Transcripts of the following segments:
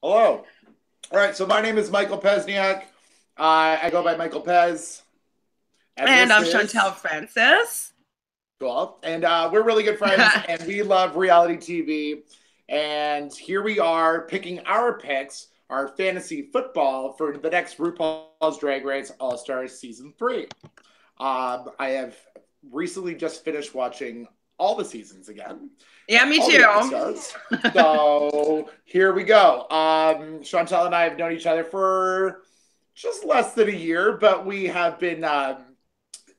Hello. All right, so my name is Michael Pesniak. I go by Michael Pez, and And this I'm Chantel is Francis. cool. And we're really good friends, and we love reality TV. And here we are picking our picks, our fantasy football for the next RuPaul's Drag Race All-Stars Season 3. I have recently just finished watching all the seasons again, Yeah, me all too. the episodes. So here we go. Chantal and I have known each other for just less than a year, but we have been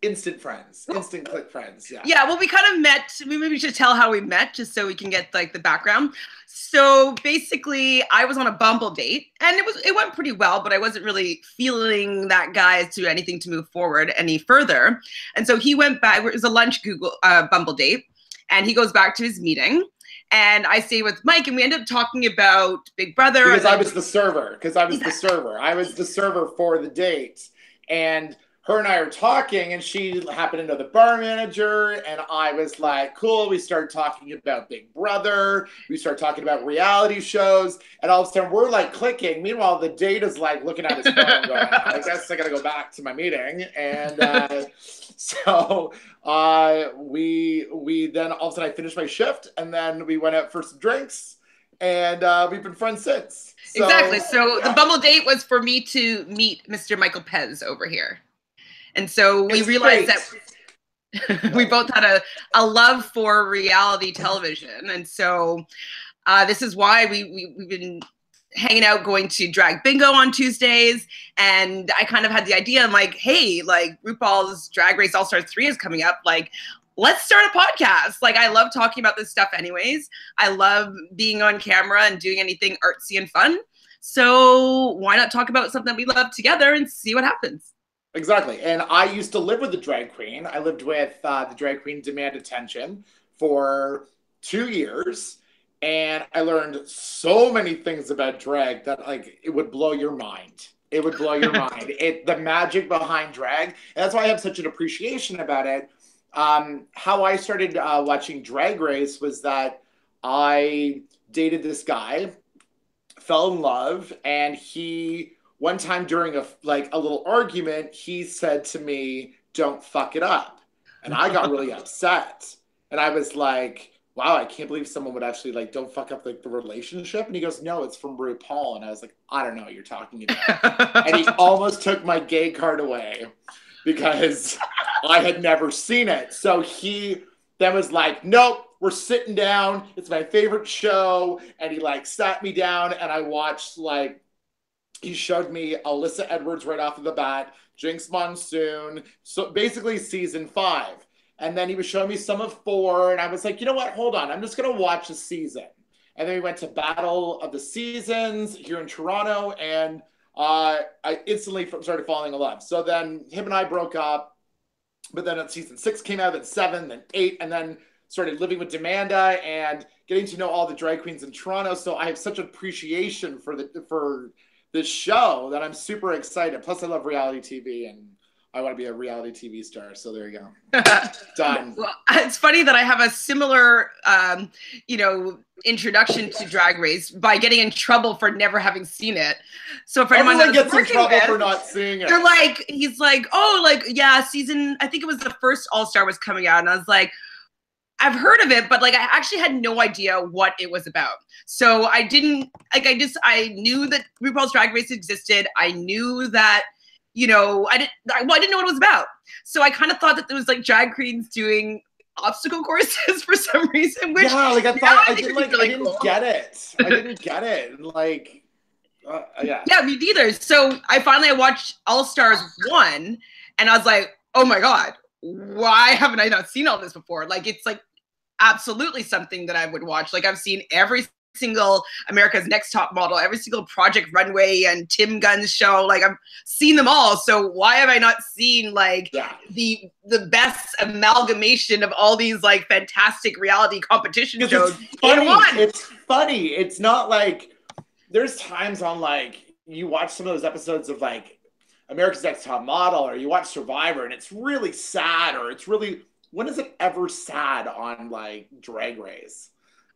instant friends, instant click friends. Yeah. Yeah, well, we kind of met. We maybe should tell how we met, just so we can get like the background. So basically, I was on a Bumble date, and it went pretty well, but I wasn't really feeling that guy to anything to move forward any further. And so he went back. It was a lunch Google Bumble date, and he goes back to his meeting. And I stayed with Mike, and we ended up talking about Big Brother. Because then, I was the server. Because I was the server. I was the server for the date. And her and I were talking, and she happened to know the bar manager, and I was like, cool. We started talking about Big Brother. We started talking about reality shows, and all of a sudden we're like clicking. Meanwhile, the date is like looking at his phone going, I guess I gotta go back to my meeting. And so we then all of a sudden I finished my shift, and then we went out for some drinks, and we've been friends since. So, exactly. So yeah. the Bumble date was for me to meet Mr. Michael Pez over here. And so we It's realized great. that we both had a love for reality television. And so this is why we've been hanging out, going to drag bingo on Tuesdays. And I kind of had the idea, I'm like, hey, like RuPaul's Drag Race All-Stars 3 is coming up. Like, let's start a podcast. Like, I love talking about this stuff anyways. I love being on camera and doing anything artsy and fun. So why not talk about something we love together and see what happens? Exactly. And I used to live with the drag queen. I lived with the drag queen Demand Attention for 2 years. And I learned so many things about drag that like it would blow your mind. It would blow your mind. The magic behind drag. And that's why I have such an appreciation about it. How I started watching Drag Race was that I dated this guy, fell in love, and he one time during a little argument, he said to me, "Don't fuck it up," and I got really upset, and I was like, "Wow, I can't believe someone would actually like don't fuck up like the relationship." And he goes, "No, it's from RuPaul," and I was like, "I don't know what you're talking about," and he almost took my gay card away because I had never seen it. So he then was like, "Nope, we're sitting down. It's my favorite show." And he like sat me down, and I watched like he showed me Alyssa Edwards right off of the bat, Jinx Monsoon, so basically season 5. And then he was showing me some of 4, and I was like, you know what? Hold on, I'm just gonna watch a season. And then we went to Battle of the Seasons here in Toronto, and I instantly started falling in love. So then him and I broke up, but then season 6 came out, then 7, then 8, and then started living with Demanda and getting to know all the drag queens in Toronto. So I have such appreciation for this show that I'm super excited. Plus, I love reality TV, and I want to be a reality TV star. So there you go. Done. Well, it's funny that I have a similar, introduction to Drag Race by getting in trouble for never having seen it. So a friend of mine Everyone that I was gets in working trouble with, for not seeing it. they're like, he's like, oh, like, yeah, I think it was the first All-Star was coming out. And I was like, I've heard of it, but like I actually had no idea what it was about. So I didn't like I knew that RuPaul's Drag Race existed. I knew that, I didn't know what it was about. So I kind of thought that there was like drag queens doing obstacle courses for some reason. Which yeah, like I thought I didn't really I didn't cool. get it. I didn't get it. Like yeah. Yeah, me neither. So I finally watched All Stars 1 and I was like, oh my God, why haven't I not seen all this before? Like it's like absolutely something that I would watch. Like I've seen every single America's Next Top Model, every single Project Runway and Tim Gunn's show. Like I've seen them all. So why have I not seen like the best amalgamation of all these like fantastic reality competition shows in one? It's funny. It's not like there's times on like you watch some of those episodes of like America's Next Top Model or you watch Survivor and it's really sad or it's really when is it ever sad on like Drag Race?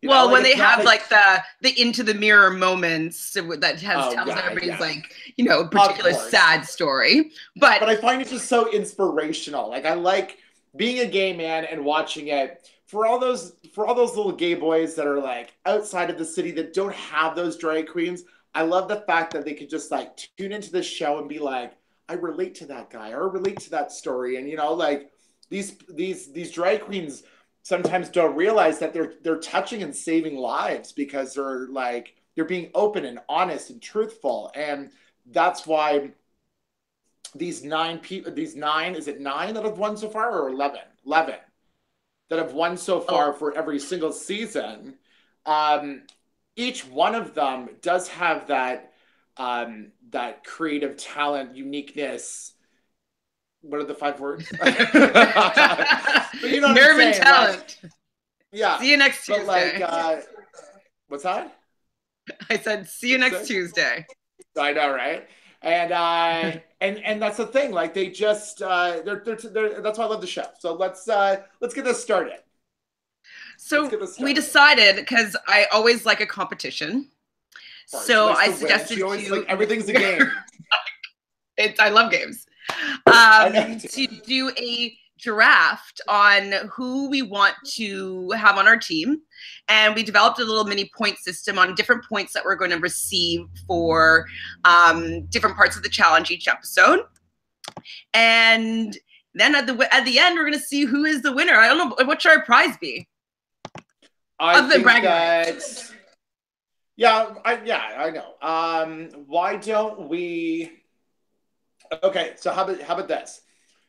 Well, when they have like the into the mirror moments that tells everybody's like, you know, particular sad story. But I find it just so inspirational. Like I like being a gay man and watching it for all those little gay boys that are like outside of the city that don't have those drag queens. I love the fact that they could just like tune into this show and be like, I relate to that guy or relate to that story. And you know, like these drag queens sometimes don't realize that they're touching and saving lives because they're being open and honest and truthful. And that's why these 9 people, is it 9 that have won so far, or 11 that have won so far for every single season. Each one of them does have that creative talent, uniqueness. What are the 5 words? You know nerve and talent. Like, yeah. See you next Tuesday. Like, what's that? I said, see you next Tuesday. I know, right? And that's the thing. Like they just they're that's why I love the show. So let's get this started. So we decided, because I always like a competition. So I suggested like everything's a game. I love games. To do a draft on who we want to have on our team. And we developed a little mini point system on different points that we're going to receive for different parts of the challenge each episode. And then at the end, we're going to see who is the winner. I don't know, what should our prize be? I know. Why don't we? Okay, so how about this?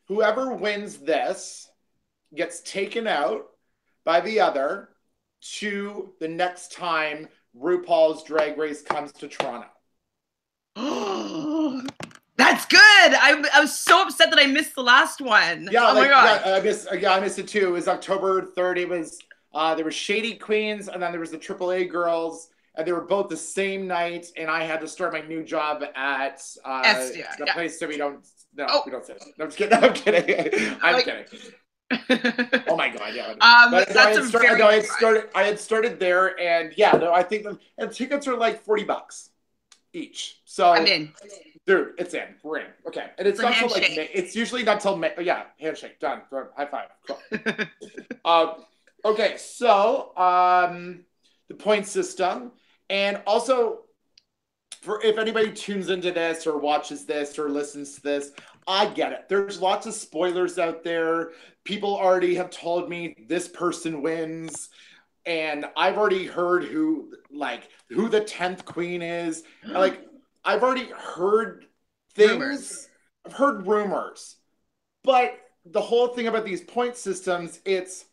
Whoever wins this gets taken out by the other to the next time RuPaul's Drag Race comes to Toronto. That's good. I was so upset that I missed the last one. Yeah, oh my god. Yeah, I missed it too. It was October 3rd. It was there were Shady Queens, and then there was the AAA girls, and they were both the same night. And I had to start my new job at the place that we don't. No, we don't say that. No, I'm just kidding. No, I'm kidding. I'm kidding. Oh my god, yeah. But I had started there, and yeah, no, I think and tickets are like $40 each. So I'm in. Dude, it's in. We're in. Okay, and it's not till like May. It's usually not till May. Oh, yeah, handshake done. High five. Cool. Okay, so the point system, and also for if anybody tunes into this or watches this or listens to this, I get it. There's lots of spoilers out there. People already have told me this person wins, and I've already heard who the 10th queen is. Like I've already heard things. Rumors. I've heard rumors, but the whole thing about these point systems, it's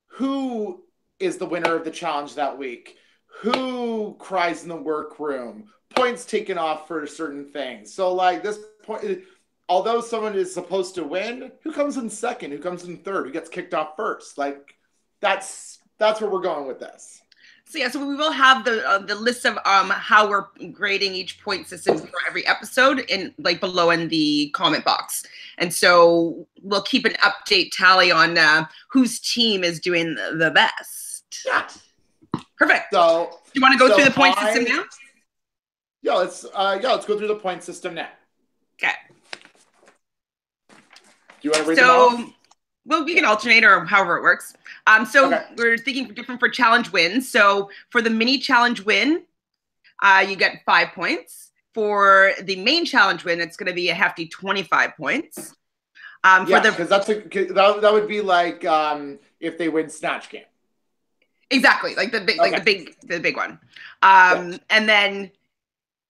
who is the winner of the challenge that week? Who cries in the workroom? Points taken off for certain things. So like this point, although someone is supposed to win, who comes in second? Who comes in third? Who gets kicked off first? Like that's where we're going with this. So yeah, so we will have the list of how we're grading each point system for every episode in like below in the comment box, and so we'll keep an update tally on whose team is doing the best. Yeah, perfect. So do you want to go through the point system now? Yeah, let's go through the point system now. Okay. Do you want to read them off? Well, we can alternate or however it works. We're thinking different for challenge wins. So for the mini challenge win, you get 5 points. For the main challenge win, it's going to be a hefty 25 points. Because that would be like if they win Snatch Game. Exactly, like the big one. And then.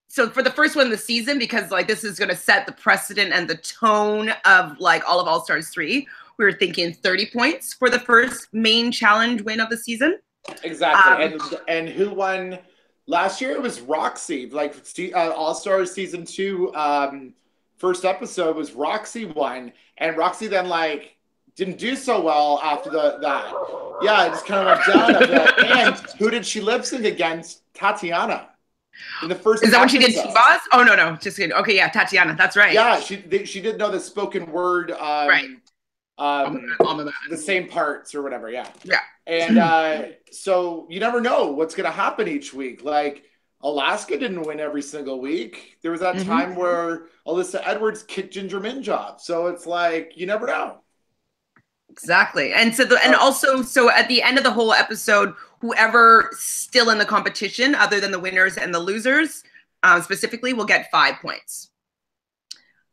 So for the first one of the season, because like this is going to set the precedent and the tone of like all of Allstars 3, we were thinking 30 points for the first main challenge win of the season. Exactly. And who won last year? It was Roxy. Like Allstars season 2, first episode was Roxy won, and Roxy then like didn't do so well after that. Yeah, it just kind of went down after that. And who did she lip sync against? Tatiana. In the first Is that when she did T-Boss? Oh, no, just kidding. Okay, yeah, Tatiana, that's right. Yeah, she did know the spoken word. Right. the same parts or whatever. Yeah. Yeah. And so you never know what's going to happen each week. Like Alaska didn't win every single week. There was that time where Alyssa Edwards kicked Ginger Minj off. So it's like, you never know. Exactly. And so so at the end of the whole episode, whoever still in the competition other than the winners and the losers specifically will get 5 points.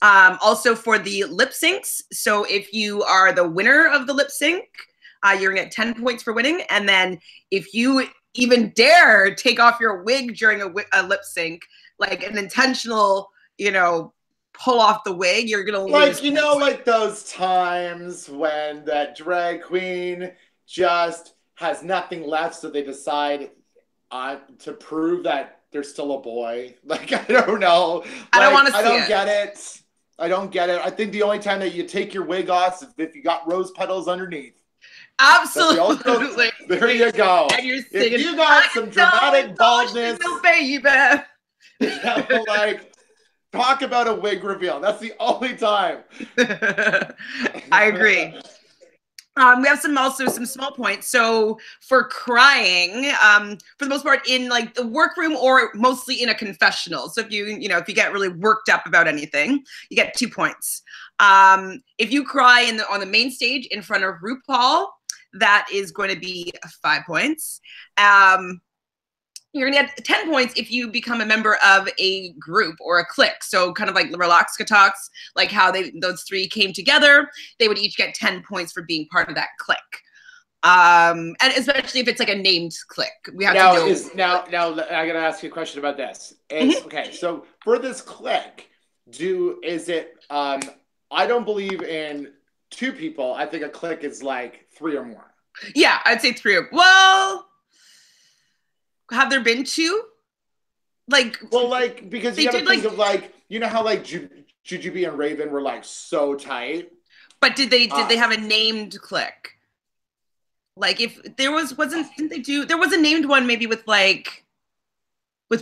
Also for the lip syncs, so if you are the winner of the lip sync, you're gonna get 10 points for winning. And then if you even dare take off your wig during a lip sync, like an intentional, pull off the wig, you're gonna lose. Like those times when that drag queen just has nothing left, so they decide to prove that they're still a boy. Like, I don't know. I don't want to see it. I don't get it. I think the only time that you take your wig off is if you got rose petals underneath. Absolutely. There you go. And you're singing, if you got some dramatic baldness, baby. Like, talk about a wig reveal. That's the only time. I agree. We have some small points. So for crying, for the most part in like the workroom or mostly in a confessional. So if you get really worked up about anything, you get 2 points. If you cry on the main stage in front of RuPaul, that is going to be 5 points. You're going to get 10 points if you become a member of a group or a clique. So kind of like RoLaskaTox, like how those three came together, they would each get 10 points for being part of that clique. And especially if it's like a named clique. We have now I got to ask you a question about this. Okay, so for this clique, I don't believe in 2 people. I think a clique is like 3 or more. Yeah, I'd say 3 or well. Have there been 2? Because you gotta think of how like Jujubee and Raven were like so tight. But did they have a named clique? Like if there didn't they do, there was a named one maybe with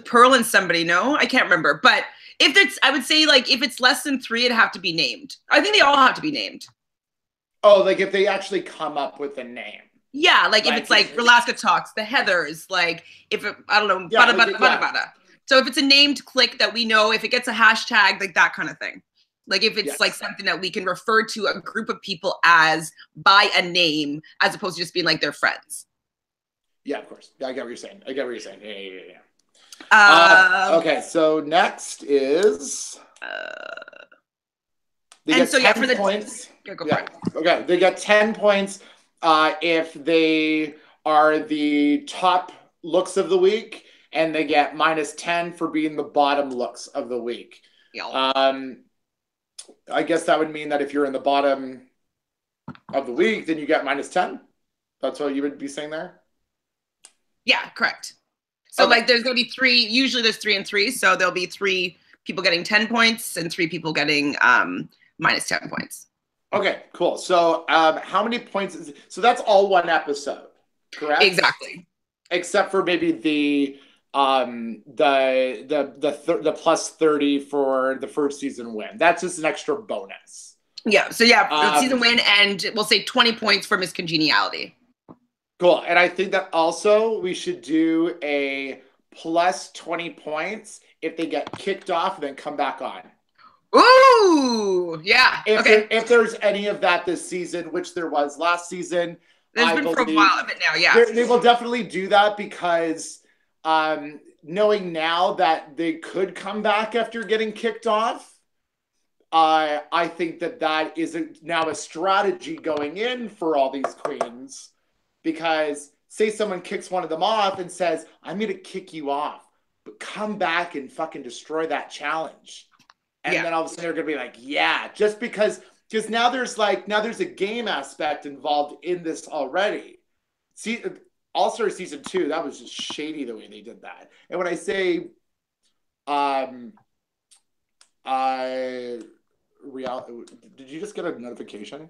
Pearl and somebody, no? I can't remember. But I would say like if it's less than 3, it'd have to be named. I think they all have to be named. Oh, like if they actually come up with a name. Yeah, like if it's like RoLaskaTox, the Heathers, like if I don't know, bada. So if it's a named clique that we know, if it gets a hashtag, like that kind of thing. Like if it's like something that we can refer to a group of people as by a name, as opposed to just being like their friends. Yeah, of course. I get what you're saying. Yeah. Okay, so next is they get 10 points. Go for it. Okay, they get 10 points. If they are the top looks of the week, and they get -10 for being the bottom looks of the week. Yeah. I guess that would mean that if you're in the bottom of the week, then you get -10. That's what you would be saying there? Yeah, correct. So like there's going to be 3, usually there's 3 and 3, so there'll be 3 people getting 10 points and 3 people getting -10 points. Okay, cool. So how many points so that's all one episode, correct? Exactly. Except for maybe the +30 for the first season win. That's just an extra bonus. Yeah. So yeah, season win, and we'll say 20 points for Miss Congeniality. Cool. And I think that also we should do a +20 points if they get kicked off and then come back on. Ooh, yeah. If there's any of that this season, which there was last season. There's been for a while of it now, yeah. They will definitely do that because knowing now that they could come back after getting kicked off, I think that is now a strategy going in for all these queens. Because say someone kicks one of them off and says, I'm going to kick you off, but come back and fucking destroy that challenge. And then all of a sudden they're going to be like, yeah, just because now there's a game aspect involved in this already. See, Allstars season 2, that was just shady the way they did that. And when I say, did you just get a notification?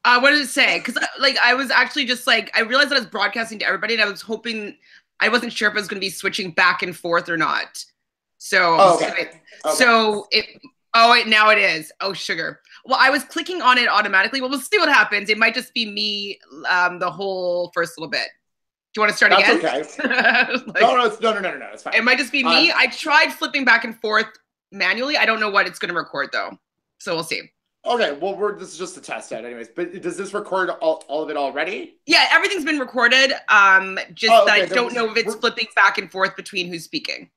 What did it say? Because I was actually just I realized that I was broadcasting to everybody, and I was hoping, I wasn't sure if I was going to be switching back and forth or not. So, okay. So now it is. Oh, sugar. Well, I was clicking on it automatically. Well, we'll see what happens. It might just be me the whole first little bit. Do you want to start again? That's okay. No, it's fine. It might just be me. I tried flipping back and forth manually. I don't know what it's going to record, though. So we'll see. Okay, well, this is just a test set anyways. But does this record all of it already? Yeah, everything's been recorded. Just that I don't know if it's flipping back and forth between who's speaking.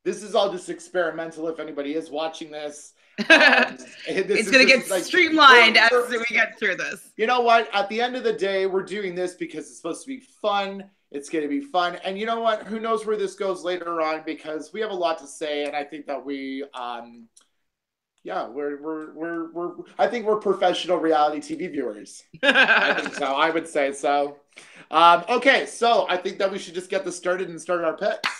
This is all just experimental. If anybody is watching this, it's going to get streamlined as we get through this. You know what? At the end of the day, we're doing this because it's supposed to be fun. It's going to be fun. And you know what? Who knows where this goes later on, because we have a lot to say. And I think that we, yeah, I think we're professional reality TV viewers. I think so. I would say so. Okay. So I think that we should just get this started and start our picks.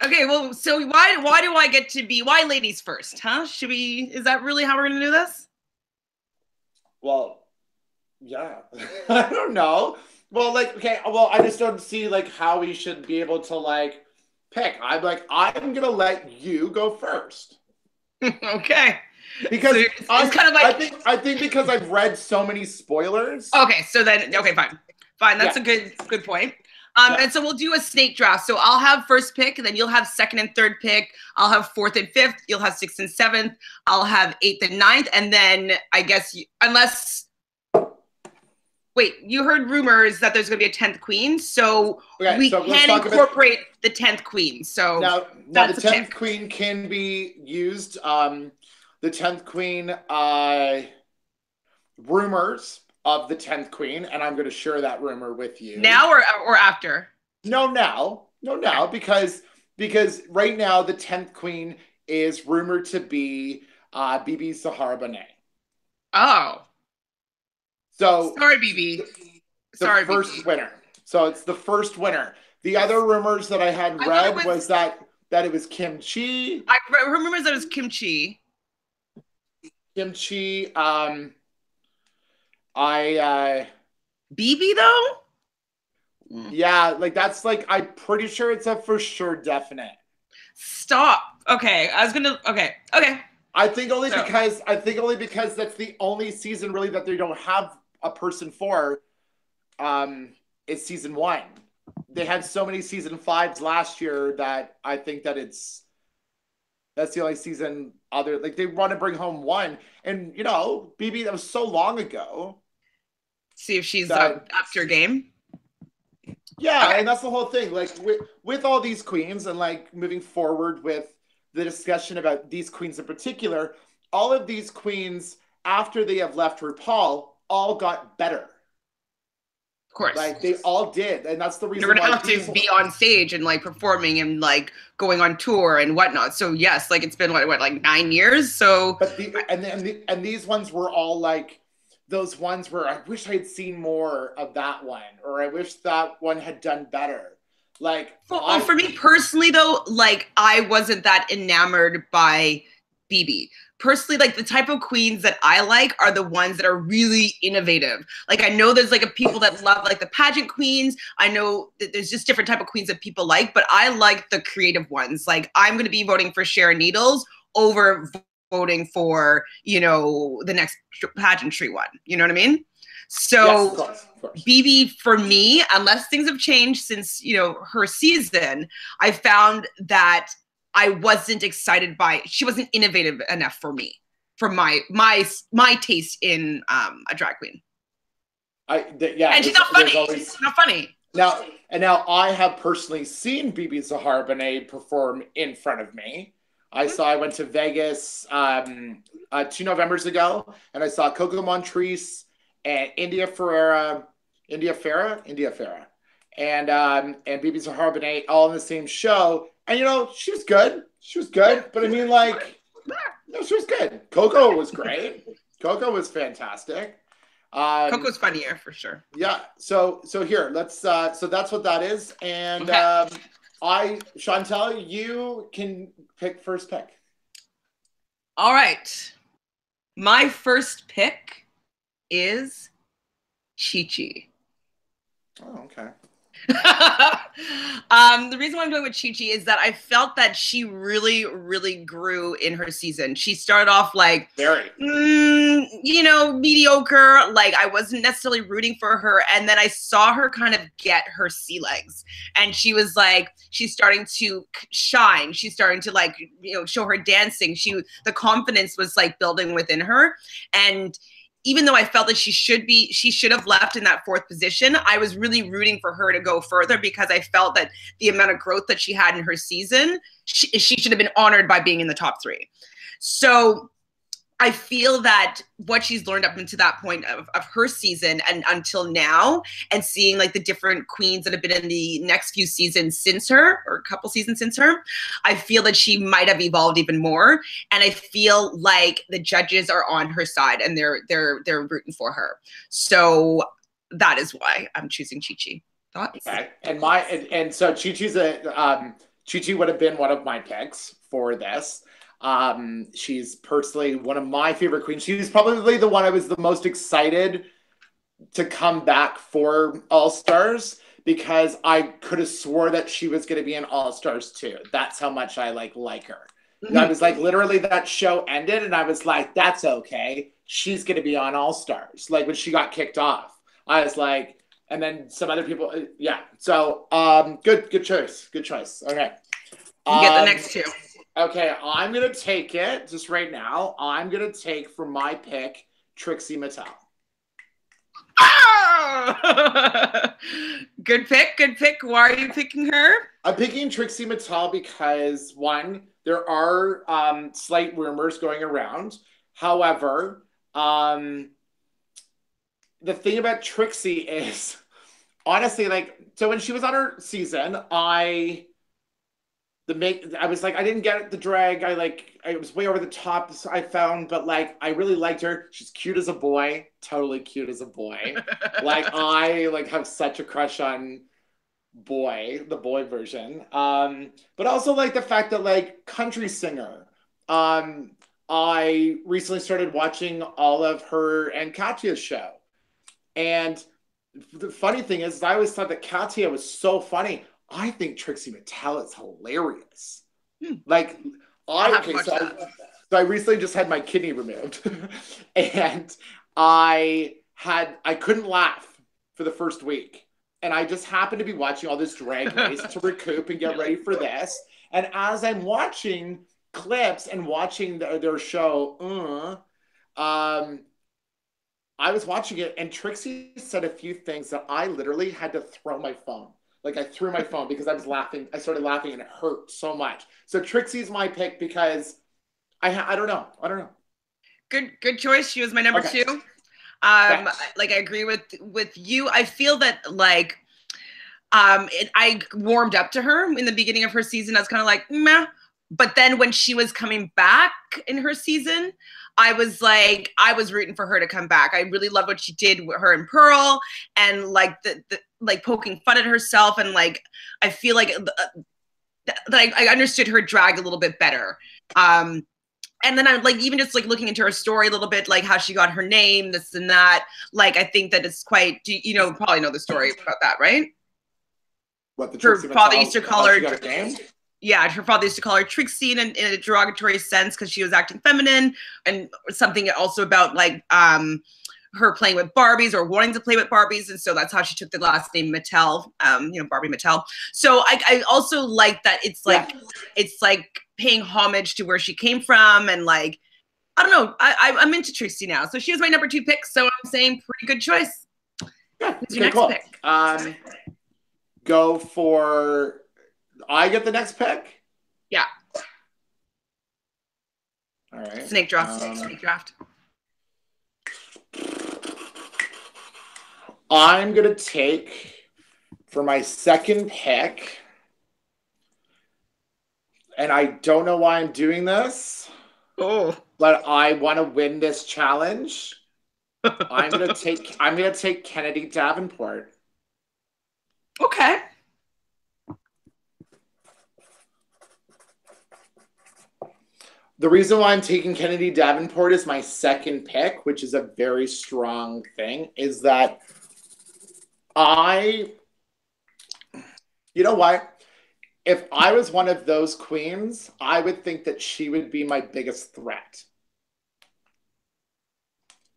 Okay, well, so why do I get to be, why ladies first, huh? Is that really how we're going to do this? Well, yeah. I don't know. Well, like, okay, well, I just don't see, like, how we should be able to, like, pick. I'm going to let you go first. Okay. Because so it's kind of like... I think because I've read so many spoilers. Okay, so then, okay, fine. Fine, that's a good point. And so we'll do a snake draft. So I'll have first pick, and then you'll have second and third pick. I'll have fourth and fifth. You'll have sixth and seventh. I'll have eighth and ninth. And then I guess, wait, you heard rumors that there's going to be a 10th queen. So we can incorporate the 10th queen. So now the 10th queen can be used. The 10th queen, rumors of the 10th queen, and I'm going to share that rumor with you. Now or after? No, now. Because right now the 10th queen is rumored to be Bibi Zahara Benet. Oh. So sorry, Bibi. The first winner. So it's the first winner. The other rumors that I had read was that it was Kim Chi. I read rumors that it was Kim Chi. Kim Chi, Bibi though? Yeah, like that's like, I'm pretty sure it's a for sure definite. Stop. Okay, okay. I think only because that's the only season really that they don't have a person for. Is season 1. They had so many season 5s last year that I think that that's the only season they want to bring home one. And you know, Bibi, that was so long ago. See if she's up to her game. Yeah, okay. And that's the whole thing. Like with all these queens and like moving forward with the discussion about these queens in particular, all of these queens after they have left RuPaul all got better. Of course. Like they all did. And that's the reason why have to be on stage and like performing and like going on tour and whatnot. So yes, like it's been what like 9 years. So but and these ones were all like those ones where I wish I had seen more of that one, or I wish that one had done better. Like for me personally though, like I wasn't that enamored by Bibi. Personally, like the type of queens that I like are the ones that are really innovative. Like I know there's like a people that love like the pageant queens. I know that there's just different type of queens that people like, but I like the creative ones. Like I'm going to be voting for Sharon Needles over voting for, you know, the next pageantry one. You know what I mean? So yes, of course. Bibi, for me, unless things have changed since, you know, her season, I found that I wasn't excited by, she wasn't innovative enough for me, for my taste in a drag queen. And she's not funny. She's not funny. Now I have personally seen Bibi Zahara Benet perform in front of me. I went to Vegas 2 Novembers ago, and I saw Coco Montrese and India Ferrera, and Bibi Zahara Benet all in the same show. And, you know, she was good. But I mean, like, no, she was good. Coco was great. Coco was fantastic. Coco's funnier for sure. Yeah. So here, let's, so that's what that is. And Chantele, you can pick first pick. All right. My first pick is Chi Chi. Oh, okay. The reason why I'm going with Chi Chi is that I felt that she really, really grew in her season. She started off like, very, you know, mediocre. Like I wasn't necessarily rooting for her. And then I saw her kind of get her sea legs. And she was like, she's starting to shine. She's starting to like, you know, show her dancing. The confidence was like building within her. And even though I felt that she should have left in that fourth position, I was really rooting for her to go further because I felt that the amount of growth that she had in her season, she should have been honored by being in the top 3. So I feel that what she's learned up into that point of her season and until now, and seeing like the different queens that have been in the next few seasons since her, or a couple seasons since her, I feel that she might have evolved even more. And I feel like the judges are on her side and they're rooting for her. So that is why I'm choosing Chi Chi. Thoughts? Okay. And so Chi Chi's Chi Chi would have been one of my picks for this. She's personally one of my favorite queens. She was probably the one I was the most excited to come back for All-Stars because I could have swore that she was going to be in All-Stars too. That's how much I like her. Mm-hmm. I was like, literally that show ended and I was like, that's okay. She's going to be on All-Stars. Like when she got kicked off, I was like, and then some other people. Yeah. So, good choice. Good choice. Okay. You get the next two. Okay, I'm going to take it just right now. I'm going to take for my pick, Trixie Mattel. Ah! Good pick, good pick. Why are you picking her? I'm picking Trixie Mattel because, one, there are slight rumors going around. However, the thing about Trixie is, honestly, like, so when she was on her season, I was like, I didn't get the drag. I was way over the top, I found, but like, I really liked her. She's cute as a boy, totally cute as a boy. Like, I like have such a crush on the boy version. But also like the fact that like country singer. I recently started watching all of her and Katya's show. And the funny thing is, I always thought that Katya was so funny. I think Trixie Mattel is hilarious. Like, so I recently just had my kidney removed, and I couldn't laugh for the first week, and I just happened to be watching all this Drag Race to recoup and get ready for this. And as I'm watching clips and watching their show, I was watching it, and Trixie said a few things that I literally had to throw my phone. Like I threw my phone because I was laughing. I started laughing and it hurt so much. So Trixie's my pick because I don't know. Good choice. She was my number 2. Like I agree with you. I feel that like I warmed up to her in the beginning of her season. I was kind of like, meh. But then when she was coming back in her season, I was rooting for her to come back. I really loved what she did with her and Pearl, and like the like poking fun at herself, and like I feel like that I understood her drag a little bit better. And then I'm like even just like looking into her story a little bit, like how she got her name, this and that. Like I think that it's quite, you know, probably know the story about that, right? What the her father used to call her. Yeah, her father used to call her Trixie in a derogatory sense because she was acting feminine, and something also about like her playing with Barbies or wanting to play with Barbies, and so that's how she took the last name Mattel, you know, Barbie Mattel. So I also like that it's like it's like paying homage to where she came from, and like I don't know, I'm into Trixie now. So she was my number 2 pick. So I'm saying pretty good choice. Yeah, who's your next pick? Go for. I get the next pick? Yeah. All right. Snake draft. Snake draft. I'm going to take, for my second pick, and I don't know why I'm doing this, but I want to win this challenge. I'm going to take Kennedy Davenport. Okay. The reason why I'm taking Kennedy Davenport as my second pick, which is a very strong thing, is that I You know what? If I was one of those queens, I would think that she would be my biggest threat.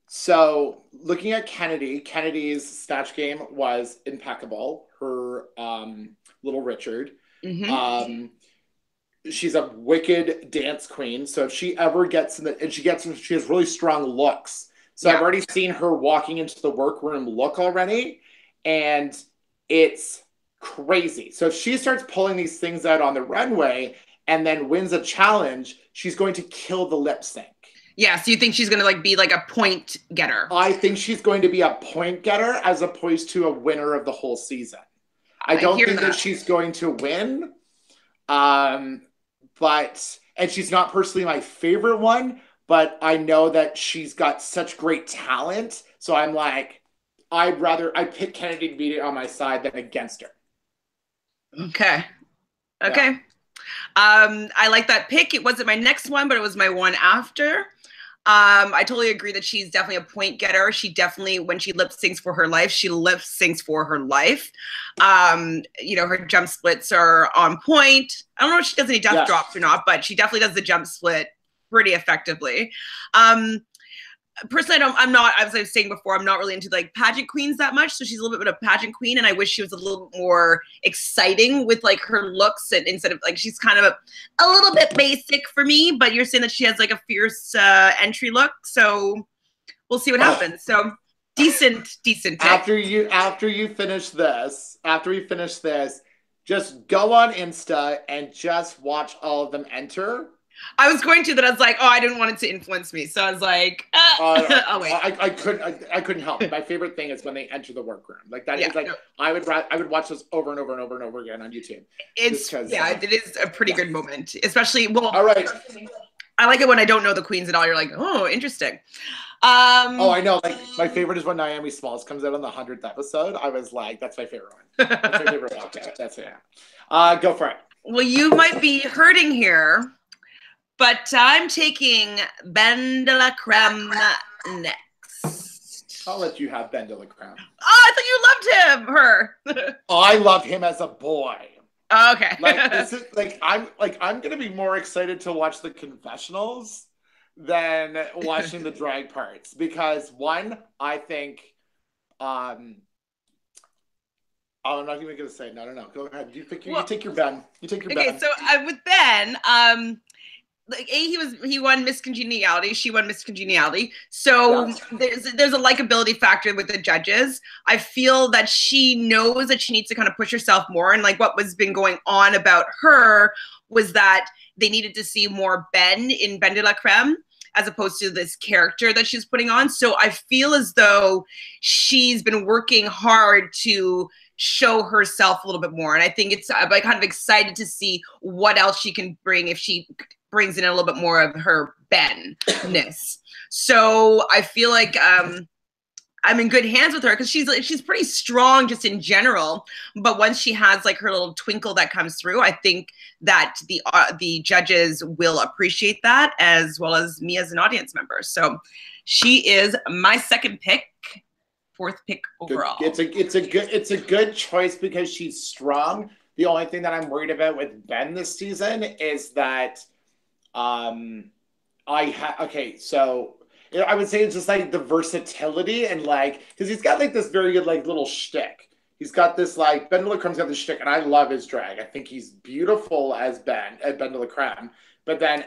So looking at Kennedy, Kennedy's snatch game was impeccable. Her Little Richard. She's a wicked dance queen. So if she ever gets in the, and she has really strong looks. So I've already seen her walking into the workroom look already, and it's crazy. So if she starts pulling these things out on the runway and then wins a challenge, she's going to kill the lip sync. Yeah, so you think she's going to like be like a point getter? I think she's going to be a point getter as opposed to a winner of the whole season. I don't think that she's going to win. And she's not personally my favorite one, but I know that she's got such great talent. So I'm like, I'd pick Kennedy to be on my side than against her. Okay. Yeah. I like that pick. It wasn't my next one, but it was my one after. I totally agree that she's definitely a point getter. She definitely, when she lip syncs for her life, she lip syncs for her life. You know, her jump splits are on point. I don't know if she does any death drops or not, but she definitely does the jump split pretty effectively. Personally, as I was saying before, I'm not really into like pageant queens that much. So she's a little bit of a pageant queen, and I wish she was a little more exciting with like her looks, and instead of like, she's kind of a little bit basic for me. But you're saying that she has like a fierce entry look, so we'll see what happens. So decent pick. After you finish this, just go on Insta and just watch all of them enter. I was going to, but I was like, oh, I didn't want it to influence me. So I was like, oh wait. I couldn't help it. My favorite thing is when they enter the workroom. Like that is like, no. I would watch those over and over and over and over again on YouTube. It is a pretty good moment, especially, all right. I like it when I don't know the queens at all. You're like, oh, interesting. I know. Like my favorite is when Naomi Smalls comes out on the 100th episode. I was like, that's my favorite one. That's my favorite walkout. That's it. Go for it. Well, you might be hurting here, but I'm taking Ben de la Creme next. I'll let you have Ben de la Creme. Oh, I thought you loved her. I love him as a boy. Oh, okay. I'm gonna be more excited to watch the confessionals than watching the drag parts, because one, I think I'm not even gonna say no. Go ahead. You take your Ben. You take your Ben. Okay, so with Ben, like he won Miss Congeniality. She won Miss Congeniality. So there's a likability factor with the judges. I feel that she knows that she needs to kind of push herself more. And like what was been going on about her was that they needed to see more Ben in Ben de la Creme as opposed to this character that she's putting on. So I feel as though she's been working hard to show herself a little bit more. And I think I'm kind of excited to see what else she can bring if she brings in a little bit more of her Ben-ness. So I feel like I'm in good hands with her, because she's pretty strong just in general. But once she has like her little twinkle that comes through, I think that the judges will appreciate that, as well as me as an audience member. So she is my second pick, fourth pick overall. It's a good choice because she's strong. The only thing that I'm worried about with Ben this season is that so I would say it's just like the versatility, and like, because he's got like this very good like little shtick. He's got this like, Ben de la Creme's got this shtick, and I love his drag. I think he's beautiful as Ben de la Creme. But then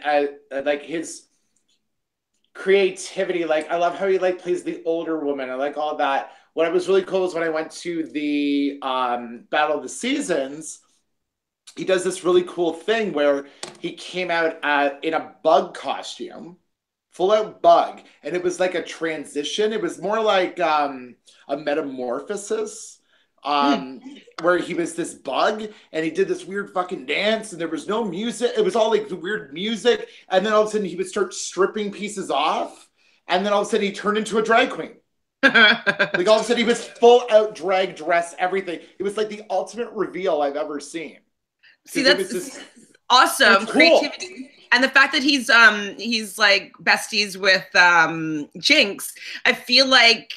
like his creativity, like I love how he like plays the older woman. I like all that. What was really cool is when I went to the Battle of the Seasons, he does this really cool thing where he came out in a bug costume, full out bug, and it was like a transition. It was more like a metamorphosis, where he was this bug and he did this weird fucking dance, and there was no music. It was all like the weird music, and then all of a sudden he would start stripping pieces off, and then all of a sudden he turned into a drag queen. Like all of a sudden he was full out drag dress, everything. It was like the ultimate reveal I've ever seen. See, that's awesome creativity, and the fact that he's like besties with Jinx. I feel like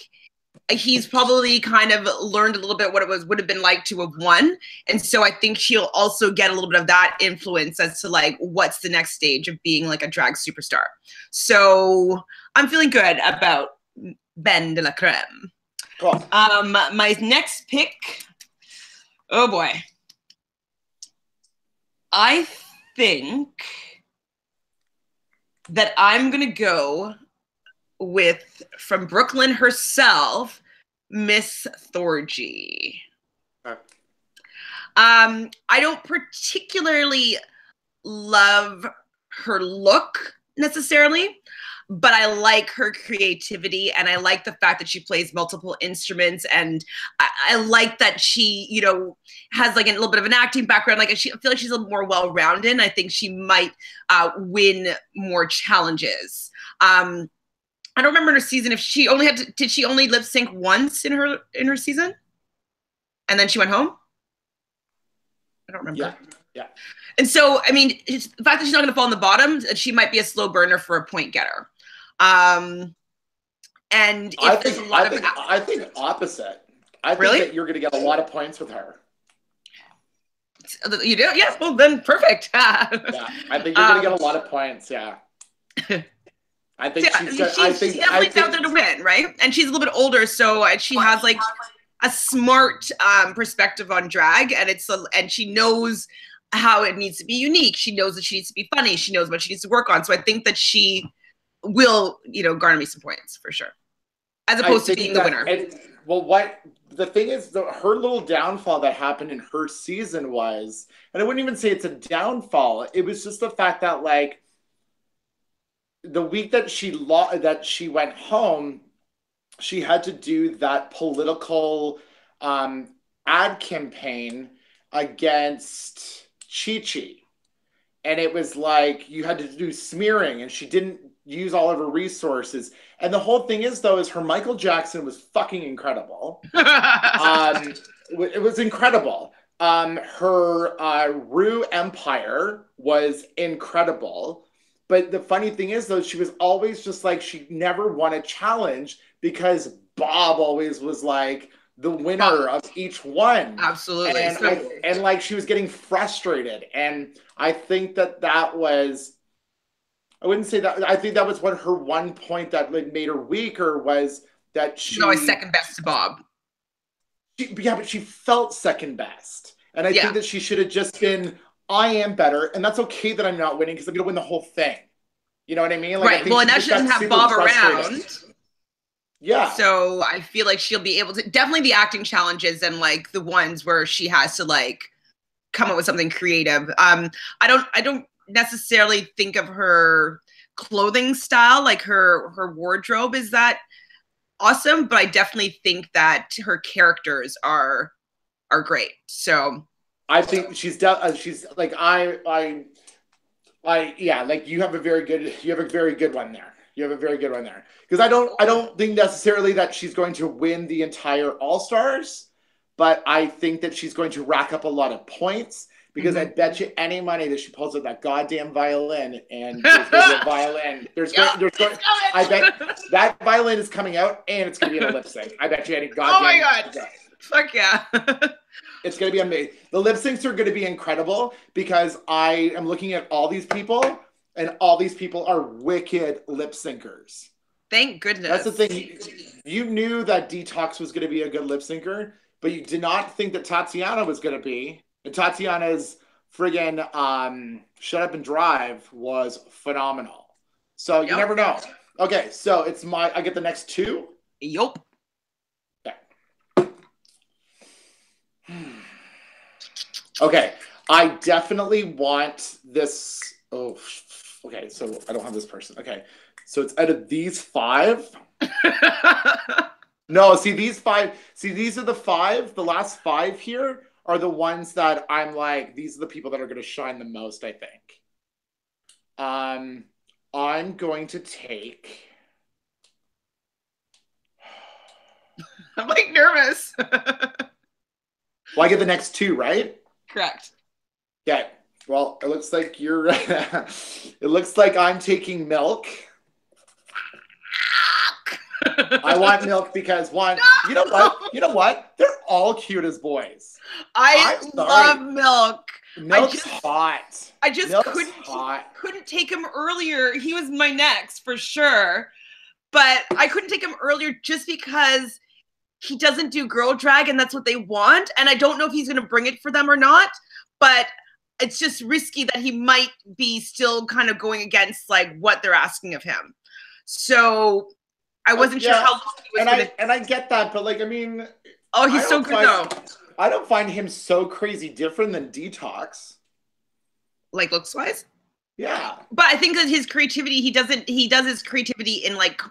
he's probably kind of learned a little bit what it would have been like to have won. And so I think she'll also get a little bit of that influence as to like what's the next stage of being like a drag superstar. So I'm feeling good about Ben de la Creme. Cool. My next pick, oh boy. I think that I'm gonna go with, from Brooklyn herself, Miss Thorgy. Okay. I don't particularly love her look necessarily, but I like her creativity, and I like the fact that she plays multiple instruments, and I like that she, you know, has like a little bit of an acting background. Like I feel like she's a little more well-rounded. I think she might win more challenges. I don't remember in her season if she only did she only lip sync once in her season? And then she went home? I don't remember. Yeah. And so, I mean, the fact that she's not going to fall on the bottom, she might be a slow burner for a point getter. And I think opposite. I think that you're going to get a lot of points with her. You do? Yes. Well, then perfect. Yeah, I think you're going to get a lot of points. Yeah. I think she's definitely out there to win, right? And she's a little bit older, so she has like a smart perspective on drag, and she knows how it needs to be unique. She knows that she needs to be funny. She knows what she needs to work on. So I think that she will, you know, garner me some points for sure, as opposed to being the winner. What the thing is, her little downfall that happened in her season was, and I wouldn't even say it's a downfall. It was just the fact that like the week that she went home, she had to do that political ad campaign against Chi-Chi. And it was like you had to do smearing, and she didn't use all of her resources. And the whole thing is, though, is her Michael Jackson was fucking incredible. It was incredible. Her Ru Empire was incredible. But the funny thing is, though, she was always just like, she never won a challenge because Bob always was like the winner of each one. Absolutely. And like she was getting frustrated. And I think that was, I wouldn't say that, I think that was what her one point that like made her weaker was that she... No, second best to Bob. But she felt second best. And I think that she should have just been, I am better, and that's okay that I'm not winning because I'm going to win the whole thing. You know what I mean? Like, right. Well, and now she doesn't have Bob around. Yeah. So I feel like she'll be able to, definitely the acting challenges and like the ones where she has to like come up with something creative. I don't necessarily think of her clothing style, like her wardrobe is that awesome, but I definitely think that her characters are great. So I think she's like like you have a very good one there. You have a very good one there. Because I don't think necessarily that she's going to win the entire All-Stars, but I think that she's going to rack up a lot of points because I bet you any money that she pulls out that goddamn violin and there's going to be a violin. I bet that violin is coming out and it's going to be in a lip sync. I bet you any goddamn. Oh my God. Fuck yeah. It's going to be amazing. The lip syncs are going to be incredible because I am looking at all these people and all these people are wicked lip syncers. Thank goodness. That's the thing. You knew that Detox was going to be a good lip syncer, but you did not think that Tatiana was going to be. And Tatiana's friggin' Shut Up and Drive was phenomenal. So you never know. Okay, so I get the next two? Yup. Okay, I definitely want this. Oh, okay, so I don't have this person. Okay, so it's out of these five. No, see, these are the five. The last five here are the ones that I'm like, these are the people that are going to shine the most, I think. I'm going to take... I'm like nervous. Well, I get the next two, right? Correct. Okay. Well, it looks like you're... it looks like I'm taking Milk. I want Milk because one, you know what? You know what? They're all cute as boys. I love Milk. Milk's hot. I just couldn't take him earlier. He was my next for sure. But I couldn't take him earlier just because he doesn't do girl drag and that's what they want. And I don't know if he's going to bring it for them or not. But it's just risky that he might be still kind of going against like what they're asking of him. So I wasn't sure how long he was and I get that, but like, I mean, oh, he's so good though. I don't find him so crazy different than Detox. Like looks wise? Yeah. But I think that his creativity, he does his creativity in like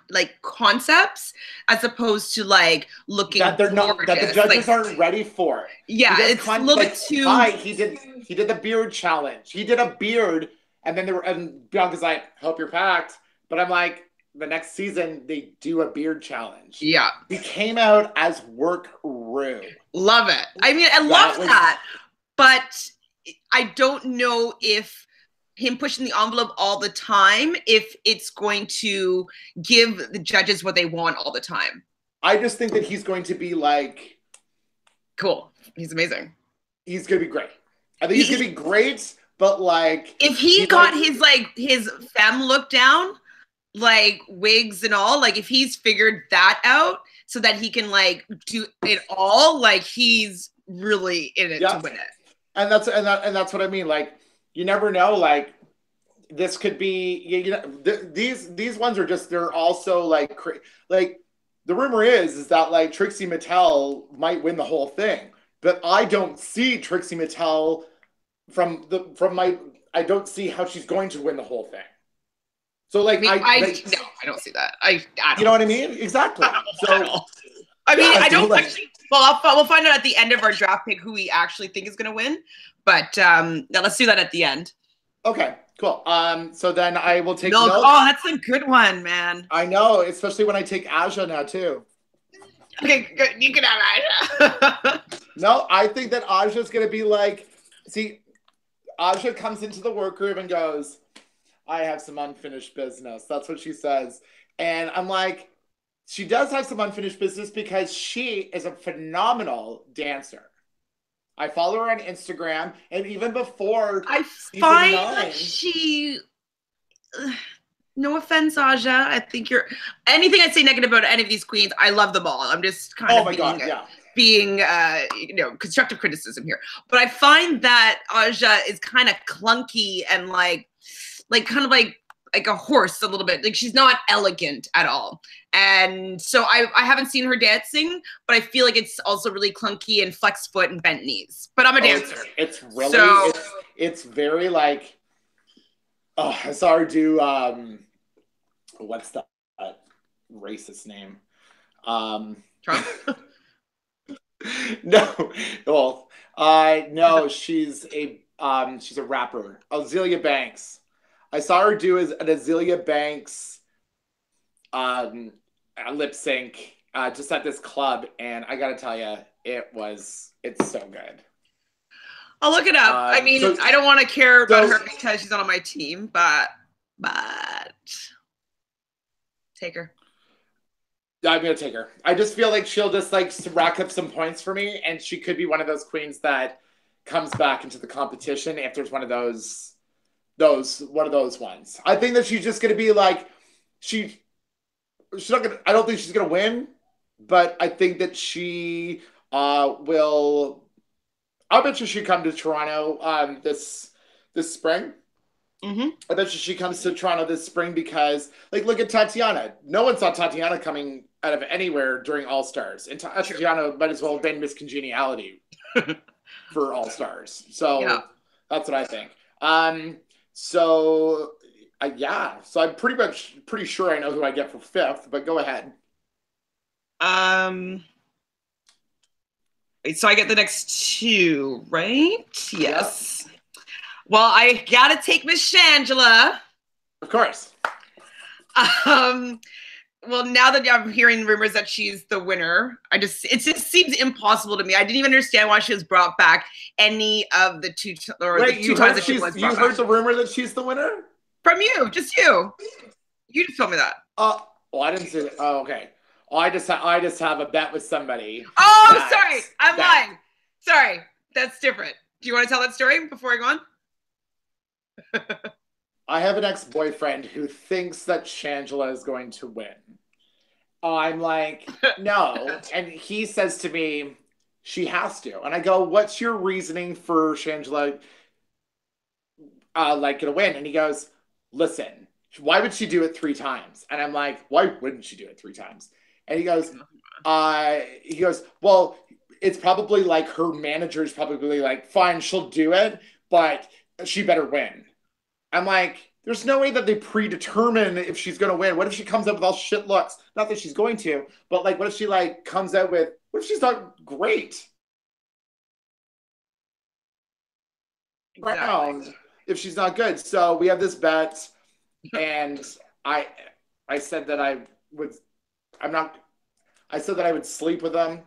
concepts as opposed to like looking that they're not, that the judges aren't ready for. Yeah, it's a little bit too. He did the beard challenge. He did a beard, and then and Bianca's like, "Hope you're packed." But I'm like, the next season they do a beard challenge. Yeah. He came out as workroom. Love it. I mean, I love that, but I don't know if him pushing the envelope all the time, if it's going to give the judges what they want all the time. I just think that he's going to be like... Cool. He's amazing. He's going to be great. I think he's going to be great, but like... If he got his femme look down, like wigs and all, like if he's figured that out so that he can like do it all, like he's really in it to win it. And that's what I mean. Like, you never know, like, this could be, these ones are just, they're also, like, the rumor is that, like, Trixie Mattel might win the whole thing. But I don't see Trixie Mattel I don't see how she's going to win the whole thing. So, like, no, I don't see that. I don't. You know what I mean? Exactly. I mean, I don't actually, well, we'll find out at the end of our draft pick who we actually think is going to win. But let's do that at the end. Okay, cool. So then I will take Milk. Oh, that's a good one, man. I know, especially when I take Aja now too. Okay, good. You can have Aja. No, I think that Aja's going to be like, see, Aja comes into the workroom and goes, "I have some unfinished business." That's what she says. And I'm like, she does have some unfinished business because she is a phenomenal dancer. I follow her on Instagram, and even before I find that she, no offense, Aja, I think anything I say negative about any of these queens, I love them all. I'm just kind of being constructive criticism here. But I find that Aja is kind of clunky and like kind of like a horse a little bit. Like she's not elegant at all. And so I haven't seen her dancing, but I feel like it's also really clunky and flex foot and bent knees. But I'm a dancer. It's really, it's very like, I saw her do, what's that racist name? Trump? No, she's a rapper, Azealia Banks. I saw her do an Azealia Banks lip sync just at this club, and I gotta tell you, it's so good. I'll look it up. I mean, I don't want to care about her because she's not on my team, but take her. I'm gonna take her. I just feel like she'll just like rack up some points for me, and she could be one of those queens that comes back into the competition if there's one of those ones. I think that she's just gonna be like she's not gonna. I don't think she's gonna win, but I think that she will. I bet you she come to Toronto this spring. Mm-hmm. I bet you she comes to Toronto this spring because, like, look at Tatiana. No one saw Tatiana coming out of anywhere during Allstars, and Tatiana might as well have been Miss Congeniality for Allstars. So that's what I think. So I'm pretty sure I know who I get for fifth, but go ahead. So I get the next two, right? Yes. Yep. Well, I gotta take Miss Shangela. Of course. Well, now that I'm hearing rumors that she's the winner, it just seems impossible to me. I didn't even understand why she was brought back any of the two times that she was brought back. You heard the rumor that she's the winner? From you, just you. You just told me that. Well, I didn't say that. Oh, okay. I just have a bet with somebody. Oh, sorry. I'm lying. Sorry. That's different. Do you want to tell that story before I go on? I have an ex-boyfriend who thinks that Shangela is going to win. I'm like, no. And he says to me, she has to. And I go, what's your reasoning for Shangela like gonna win? And he goes, listen, why would she do it 3 times? And I'm like, why wouldn't she do it 3 times? And he goes, well, it's probably like her manager's probably like, fine, she'll do it, but she better win. I'm like, there's no way that they predetermine if she's going to win. What if she comes up with all shit looks? Not that she's going to, but like, what if she like comes out with, what if she's not great? Exactly. If she's not good. So we have this bet, and I said that I would sleep with them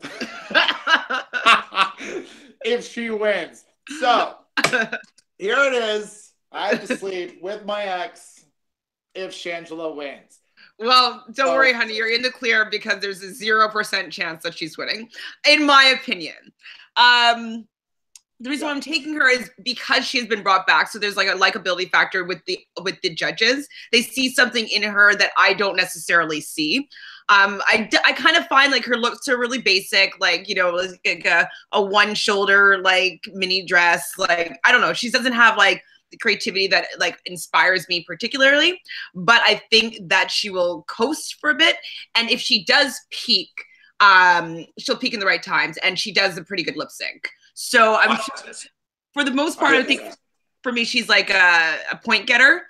if she wins. So here it is. I have to sleep with my ex if Shangela wins. Well, don't worry, honey. You're in the clear because there's a 0% chance that she's winning, in my opinion. The reason why I'm taking her is because she has been brought back. So there's like a likability factor with the judges. They see something in her that I don't necessarily see. I kind of find like her looks are really basic, like, you know, like a one shoulder, like mini dress. Like, I don't know. She doesn't have like the creativity that like inspires me particularly, but I think that she will coast for a bit. And if she does peak, she'll peak in the right times, and she does a pretty good lip sync. So for the most part, I think for me, she's like a point getter,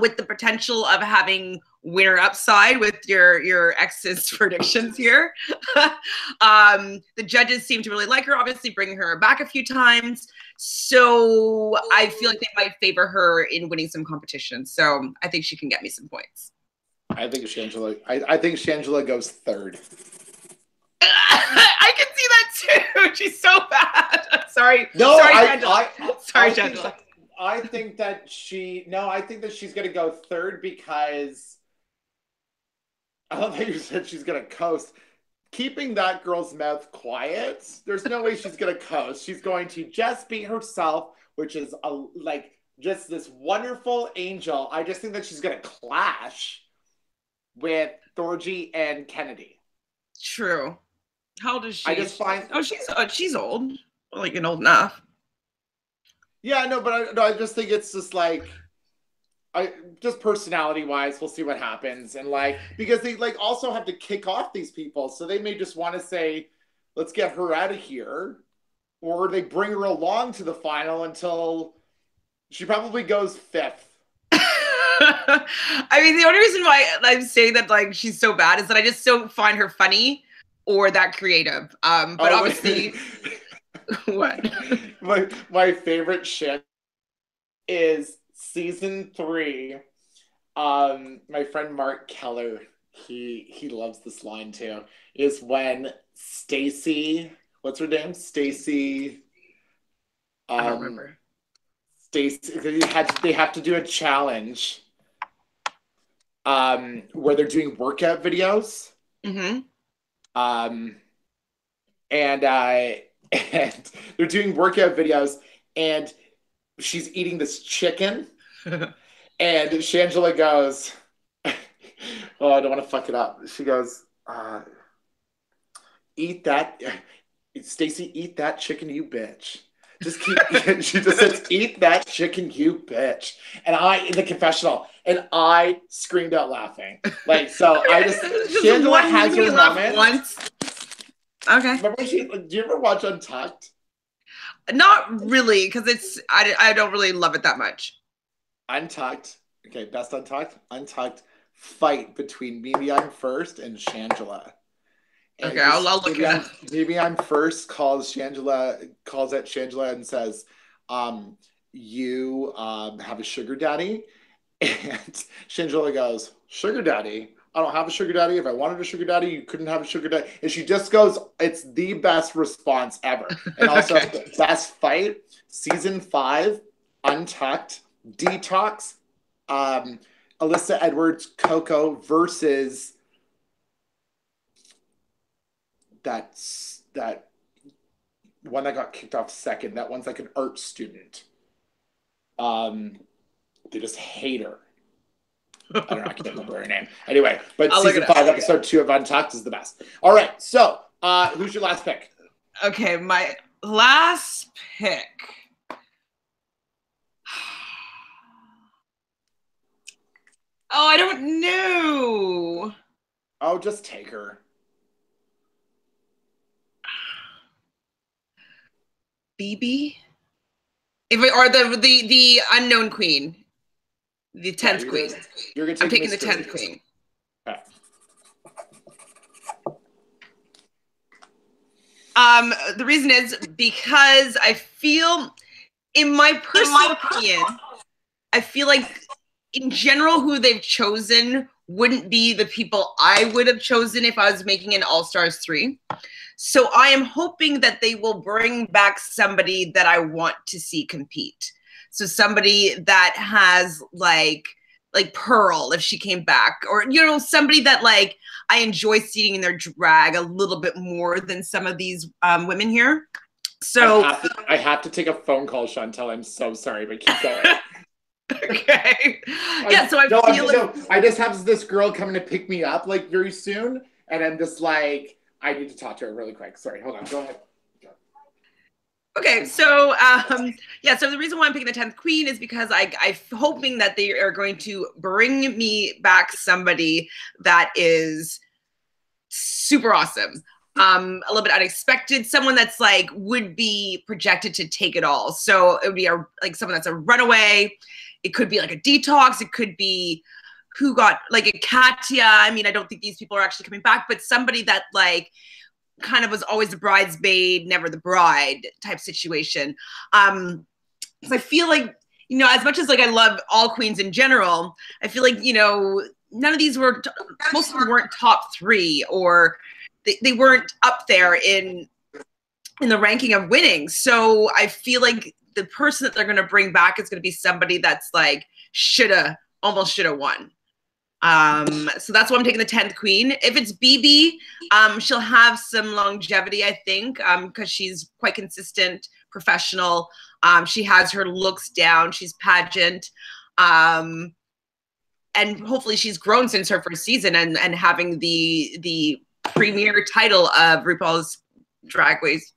with the potential of having winner upside with your ex's predictions here. The judges seem to really like her, obviously bringing her back a few times. So I feel like they might favor her in winning some competitions. So I think she can get me some points. I think Shangela goes third. I can see that too. She's so bad. I'm sorry. No, sorry, Shangela. I think that she's going to go third because I don't think you said she's going to coast. Keeping that girl's mouth quiet, there's no way she's going to coast. She's going to just be herself, which is just this wonderful angel. I just think that she's going to clash with Thorgy and Kennedy. True. How old is she? I just find she's old, like old enough. Yeah, no, but I just think it's just like, just personality wise, we'll see what happens, and like because they like also have to kick off these people, so they may just want to say, let's get her out of here, or they bring her along to the final until she probably goes 5th. I mean, the only reason why I'm saying that like she's so bad is that I just don't find her funny or that creative. But obviously. What? My favorite shit is season 3. My friend Mark Keller, he loves this line too, is when Stacy, what's her name? Stacy. I don't remember. Stacy, they have to do a challenge where they're doing workout videos. Mm-hmm. And they're doing workout videos, and she's eating this chicken, and Shangela goes, oh, I don't want to fuck it up. She goes, eat that, Stacy, eat that chicken, you bitch. Just keep, she just says, eat that chicken, you bitch. And in the confessional, and I screamed out laughing. Like, so I just Shangela has her moment. Once. Okay. Remember do you ever watch Untucked? Not really, because I don't really love it that much. Untucked. Okay, best Untucked. Untucked fight between Maybe I'm First and Shangela. And okay, I'll look it up. Maybe I'm First calls out Shangela and says, you have a sugar daddy? And Shangela goes, sugar daddy? I don't have a sugar daddy. If I wanted a sugar daddy, you couldn't have a sugar daddy. And she just goes, it's the best response ever. And also, okay. Best fight, season 5, Untucked, Detox, Alyssa Edwards, Coco versus that one that got kicked off second. That one's like an art student. They just hate her. I don't know. I can't remember her name. Anyway, but season 5, episode 2 of Untucked is the best. All right. So, who's your last pick? Okay, my last pick. Oh, I don't know. Oh, just take her. BB? Or the unknown queen. The 10th queen. You're gonna take I'm taking the 10th queen. Okay. The reason is because I feel, in my personal opinion, I feel like in general who they've chosen wouldn't be the people I would have chosen if I was making an All-Stars 3. So I am hoping that they will bring back somebody that I want to see compete. So somebody that has like Pearl, if she came back, or, you know, somebody that like I enjoy seeing in their drag a little bit more than some of these women here. So I have to take a phone call, Chantele. I'm so sorry, but keep going. Okay. Yeah, so I just have this girl coming to pick me up like very soon, and I'm just like, I need to talk to her really quick. Sorry, hold on. Go ahead. Okay, so yeah, so the reason why I'm picking the 10th queen is because I'm hoping that they are going to bring me back somebody that is super awesome. A little bit unexpected, someone that's like would be projected to take it all. So it would be like someone that's a runaway. It could be like a detox. It could be who got like a Katya. I mean, I don't think these people are actually coming back, but somebody that like kind of was always the bridesmaid, never the bride type situation. So I feel like, you know, as much as like I love all queens in general, I feel like, you know, none of these were, most of them weren't top 3, or they weren't up there in the ranking of winning. So I feel like the person that they're going to bring back is going to be somebody that's like almost should have won. So that's why I'm taking the 10th queen. If it's BB, she'll have some longevity, I think, because she's quite consistent, professional. She has her looks down. She's pageant. And hopefully she's grown since her first season and having the premier title of RuPaul's Drag Race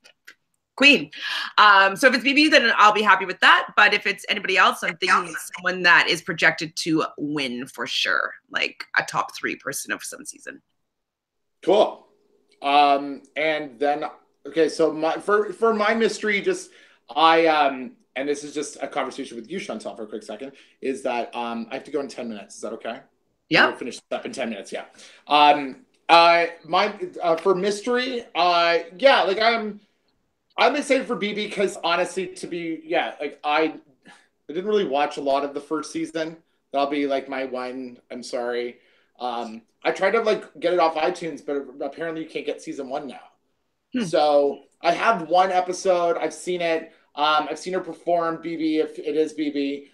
queen. So if it's BB, then I'll be happy with that. But if it's anybody else, I'm thinking it's someone that is projected to win for sure, like a top 3 person of some season. Cool. And then, okay, so for my mystery, just and this is just a conversation with you, Chantele, for a quick second, is that I have to go in 10 minutes. Is that okay? Yeah. We'll finish up in 10 minutes. Yeah. For mystery, yeah, like I'm excited for BB because honestly, I didn't really watch a lot of the first season. That'll be like my one. I'm sorry. I tried to like get it off iTunes, but apparently you can't get season 1 now. So I have one episode. I've seen it. I've seen her perform BB if it is BB.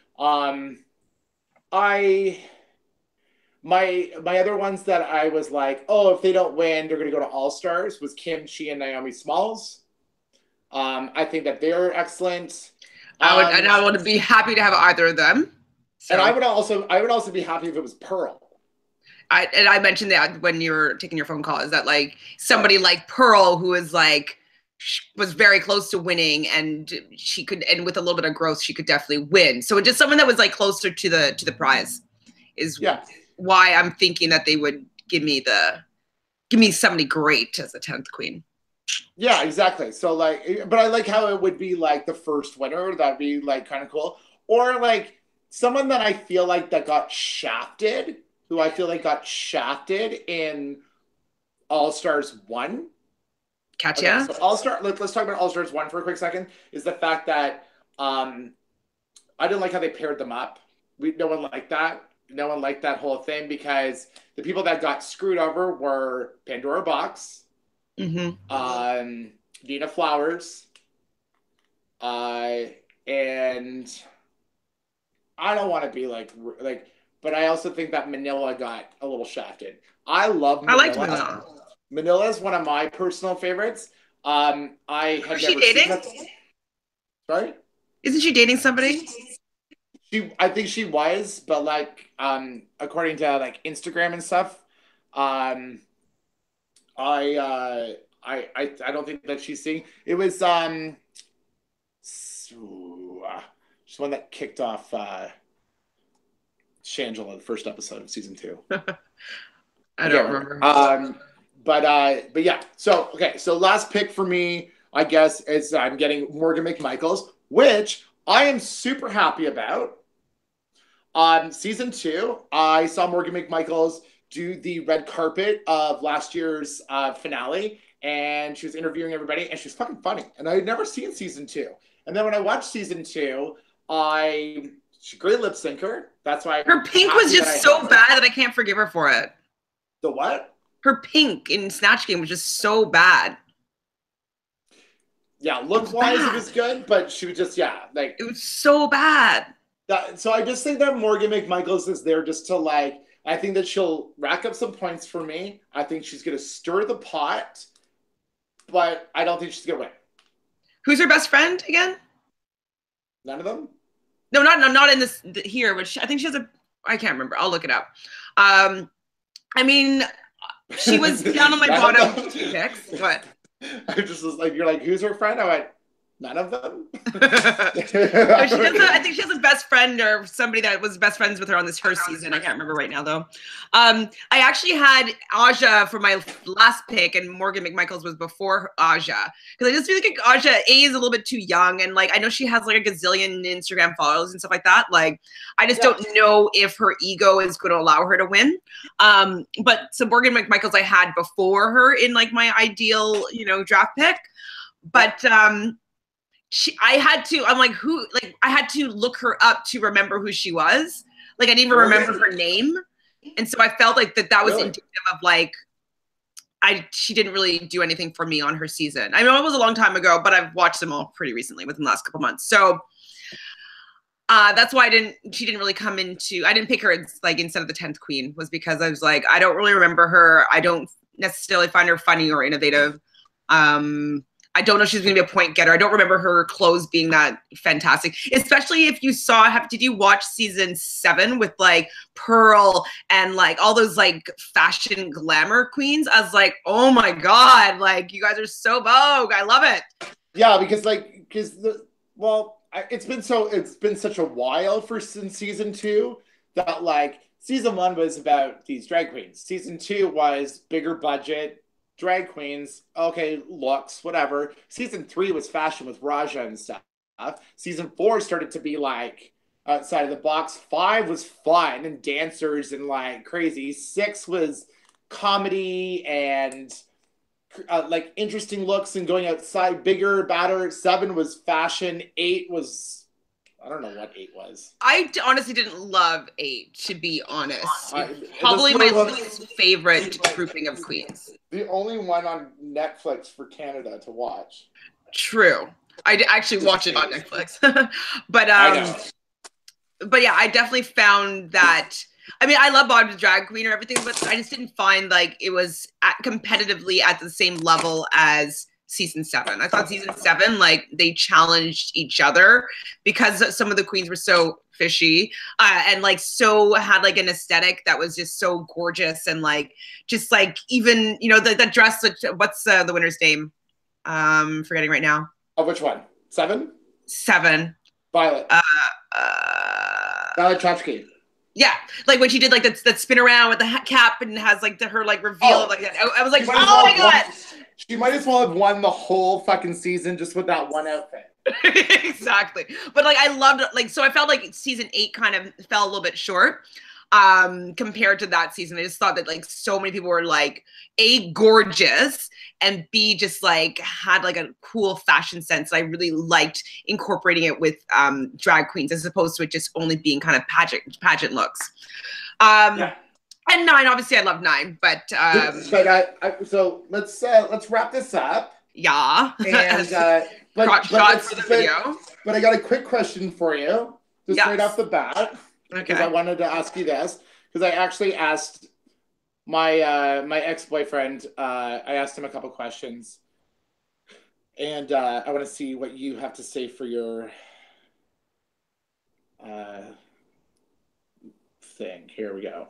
My other ones that I was like, oh, if they don't win, they're gonna go to Allstars was Kim Chi and Naomi Smalls. I think that they're excellent. I would be happy to have either of them. So. And I would also be happy if it was Pearl. I mentioned that when you were taking your phone call, is that like somebody like Pearl, who is like, was very close to winning, and she could, and with a little bit of growth, she could definitely win. So just someone that was like closer to the prize is why I'm thinking that they would give me somebody great as the 10th queen. Yeah, exactly. So like, but I like how it would be like the first winner. That'd be like kind of cool. Or like someone that I feel like that got shafted, who I feel like got shafted in All-Stars 1. Katya? Okay, so let's talk about All-Stars 1 for a quick second, is the fact that I didn't like how they paired them up. No one liked that. No one liked that whole thing because the people that got screwed over were Pandora Box, Nina Flowers, and I don't want to be like, but I also think that Manila got a little shafted. I love Manila. I liked Manila. Manila is one of my personal favorites. I had Is she never seen dating? that. Sorry? Isn't she dating somebody? I think she was, but like according to like Instagram and stuff, um I don't think that she's seeing. It was she's the one that kicked off Shangela the first episode of season 2. I don't remember. But yeah. So okay. So last pick for me, I guess, is I'm getting Morgan McMichaels, which I am super happy about. On season 2, I saw Morgan McMichaels do the red carpet of last year's finale, and she was interviewing everybody, and she's fucking funny. And I had never seen season 2. And then when I watched season 2, she's a great lip syncer. That's why her pink was just so bad that I can't forgive her for it. The what? Her pink in Snatch Game was just so bad. Yeah, look-wise it was good, but she was just, like... It was so bad. So I just think that Morgan McMichaels is there just to, like... I think that she'll rack up some points for me. I think she's going to stir the pot, but I don't think she's going to win. Who's her best friend again? None of them? No, not in this here, but I think she has a... I can't remember. I'll look it up. I mean... She was down on my bottom 2 picks. What? I just was like, you're like, who's her friend? I went, none of them. I think she has a best friend or somebody that was best friends with her on this first season. I can't remember right now though. I actually had Aja for my last pick, and Morgan McMichaels was before Aja, because I just feel like Aja is a little bit too young, and like I know she has like a gazillion Instagram followers and stuff like that. Like I just don't know if her ego is going to allow her to win. But so Morgan McMichaels I had before her in like my ideal, draft pick, but I had to look her up to remember who she was. Like I didn't even remember her name. And so I felt like that was indicative of like, she didn't really do anything for me on her season. I know it was a long time ago, but I've watched them all pretty recently within the last couple months. So that's why she didn't really come into, I didn't pick her like instead of the 10th queen, was because I was like, I don't really remember her. I don't necessarily find her funny or innovative. I don't know if she's going to be a point getter. I don't remember her clothes being that fantastic, especially if you did you watch season 7 with like Pearl and like all those like fashion glamour queens? I was like, oh my God, like you guys are so Vogue. I love it. Yeah, because it's been such a while since season 2 that like season 1 was about these drag queens. Season 2 was bigger budget, drag queens, okay, looks, whatever. Season 3 was fashion with Raja and stuff. Season 4 started to be like outside of the box. 5 was fun and dancers and like crazy. 6 was comedy and like interesting looks and going outside, bigger, badder. 7 was fashion. 8 was... I don't know what 8 was. I honestly didn't love 8, to be honest. Probably my least favorite grouping of queens. The only one on Netflix for Canada to watch. True. I actually watch it on Netflix. But yeah, I definitely found that... I mean, I love Bob's Drag Queen or everything, but I just didn't find like it was competitively at the same level as season 7. I thought season 7, like they challenged each other because some of the queens were so fishy and like so had like an aesthetic that was just so gorgeous and like just like even the dress. What's the winner's name? Forgetting right now. Oh, which one? 7. Violet. Violet Chachki. Yeah, like when she did like that spin around with the cap and has like her like reveal like that. I was like, oh my God. She might as well have won the whole fucking season just with that one outfit. Exactly. But like I loved it. Like, so I felt like season 8 kind of fell a little bit short compared to that season. I just thought that like so many people were like A, gorgeous, and B, just like had like a cool fashion sense. I really liked incorporating it with drag queens as opposed to it just only being kind of pageant looks. And 9, obviously, I love 9, but so let's wrap this up. Yeah. And shots for the video. But I got a quick question for you, just right off the bat, because Okay. I wanted to ask you this, because I actually asked my ex-boyfriend, I asked him a couple questions, and I want to see what you have to say for your uh, thing. Here we go.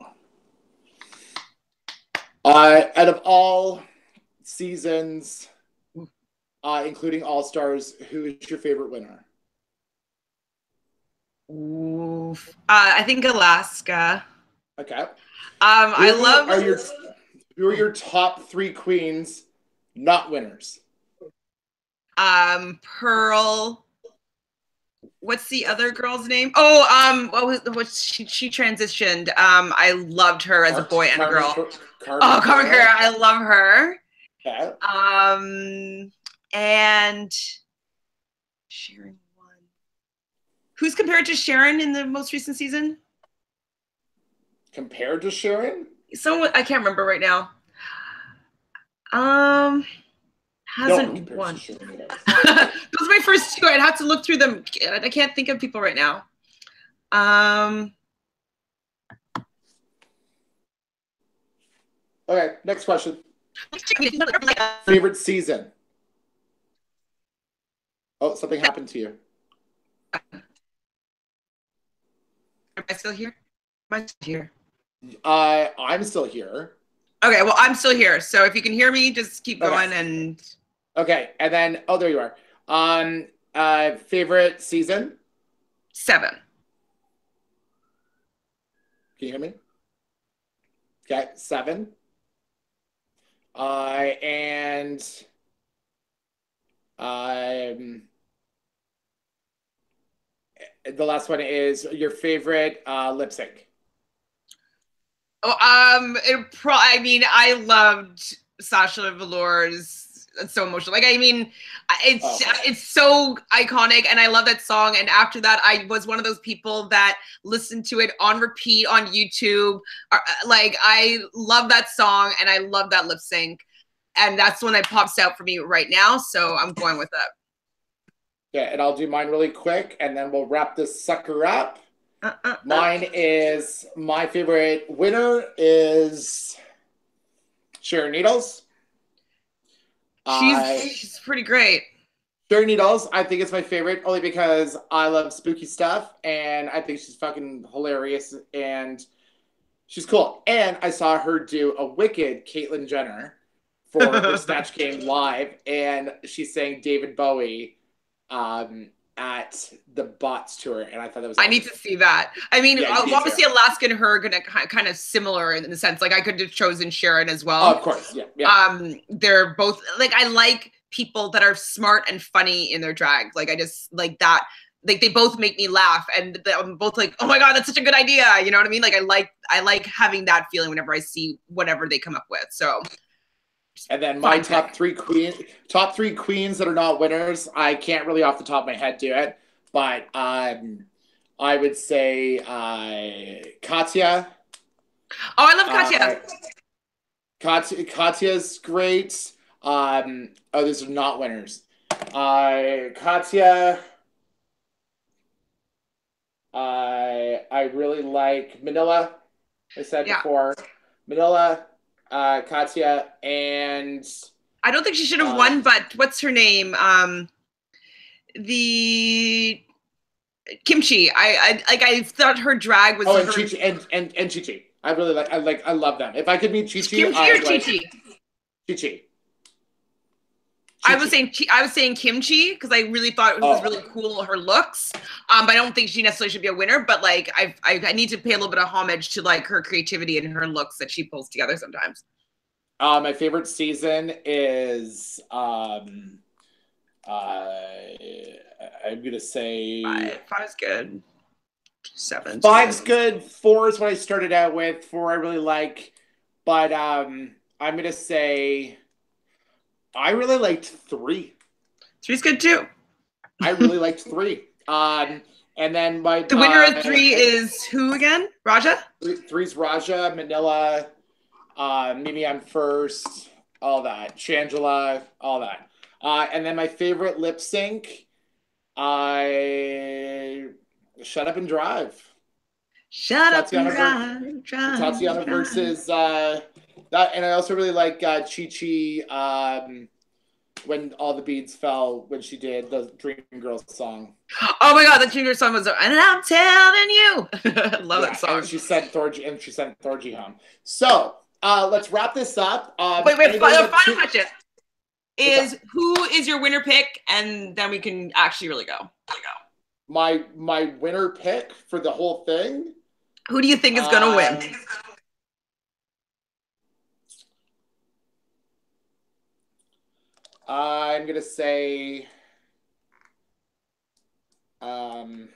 Out of all seasons, including All-Stars, who is your favorite winner? Oof. I think Alaska. Okay. I love. Who are your top 3 queens, not winners? Pearl. What's the other girl's name? Oh, what she transitioned. I loved her as a boy and a girl. Carmen Carrera, I love her. Okay. And Sharon won. Who's compared to Sharon in the most recent season? Compared to Sharon? Someone I can't remember right now. Hasn't won. Those are my first 2. I'd have to look through them. I can't think of people right now. Okay, next question. Favorite season? Oh, something happened to you. Am I still here? Am I still here? I'm still here. Okay, well, I'm still here. So if you can hear me, just keep going and. Okay, and then there you are. Favorite season? 7. Can you hear me? Okay, 7. And the last one is your favorite lip sync. Oh, I mean, I loved Sasha Velour's. It's so emotional. Like, I mean, it's so iconic, and I love that song. And after that, I was one of those people that listened to it on repeat on YouTube. Like, I love that song, and I love that lip sync, and that's one that pops out for me right now. So I'm going with that. Yeah, and I'll do mine really quick, and then we'll wrap this sucker up. Mine is, my favorite winner is Sharon Needles. She's pretty great. Sharon Needles, I think it's my favorite only because I love spooky stuff, and I think she's fucking hilarious, and she's cool. And I saw her do a Wicked Caitlyn Jenner for her Snatch Game live, and she sang David Bowie at the Bots tour, and I thought that was awesome. I need to see that. I mean, obviously Alaska and her are gonna kind of similar in the sense, like, I could have chosen Sharon as well. Oh, of course, yeah. They're both, like, I like people that are smart and funny in their drag. Like, I just like that. Like, they both make me laugh, and I'm both like, oh my god, that's such a good idea. You know what I mean? Like, I like having that feeling whenever I see whatever they come up with. So. And then my top three queens that are not winners, I can't really off the top of my head do it, but I would say Katya. Oh, I love Katya. Katya's great. These are not winners. Katya. I really like Manila. I said before. Manila. Katya, and I don't think she should have won, but what's her name? The Kimchi. I thought her drag was. And Chi Chi and Chi Chi. I really I love them. If I could meet Chi Chi, Kimchi or Chi Chi? Chi Chi. I was saying Kimchi because I really thought it was really cool, her looks. But I don't think she necessarily should be a winner. But like, I need to pay a little bit of homage to like her creativity and her looks that she pulls together sometimes. My favorite season is I'm gonna say 5's good. 7. 5's good. 4 is what I started out with. 4 I really like, but I'm gonna say. I really liked 3. 3's good too. I really liked 3. And then the winner of 3 is who again? Raja? 3's Raja, Manila, Mimi I'm First, all that. Shangela, all that. And then my favorite lip sync, Shut Up and Drive. Shut Up and Drive. Tatiana versus That, and I also really like Chi Chi when all the beads fell when she did the Dream Girls song. Oh my God, the Dream Girls song was, and I'm telling you. Love that song. And she sent Thorgy home. So let's wrap this up. Wait, final question is who is your winner pick, and then we can actually really go. My winner pick for the whole thing. Who do you think is gonna win? I'm gonna say I'm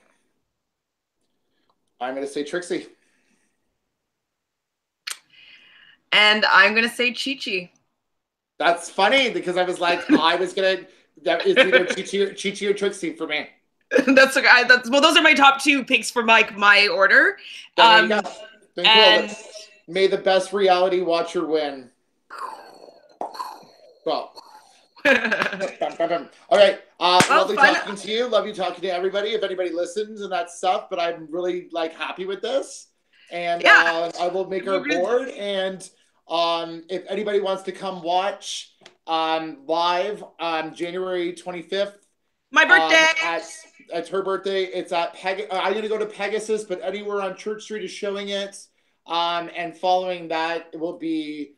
gonna say Trixie. And I'm gonna say Chi Chi. That's funny because I was like, that is either Chi Chi or Trixie for me. That's okay. Well, those are my top two picks for my order. There you go. Cool. May the best reality watcher win. Well. All right. Lovely talking to you. Love you talking to everybody. If anybody listens and that stuff, but I'm really happy with this. And I will make our board. And if anybody wants to come watch live on January 25th. My birthday. It's her birthday. It's at I'm going to go to Pegasus, but anywhere on Church Street is showing it. And following that, it will be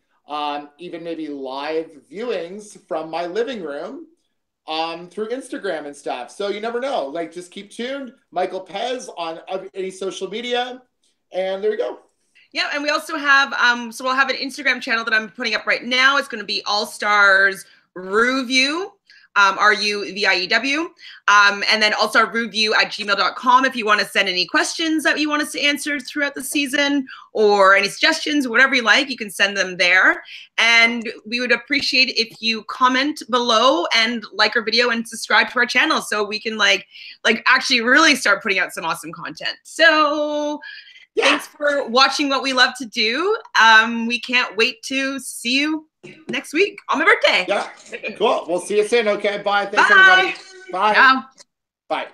even maybe live viewings from my living room through Instagram and stuff. So you never know. Just keep tuned. Michael Pez on any social media. And there we go. Yeah, and we also have, so we'll have an Instagram channel that I'm putting up right now. It's going to be Allstars RuView. RuView, and then also RuView@gmail.com if you want to send any questions that you want us to answer throughout the season or any suggestions, whatever you like, you can send them there. And we would appreciate if you comment below and like our video and subscribe to our channel so we can actually really start putting out some awesome content. So thanks for watching what we love to do. We can't wait to see you next week on my birthday. Yeah, cool. We'll see you soon. Okay, bye. Thanks, everybody. Bye. Ciao. Bye.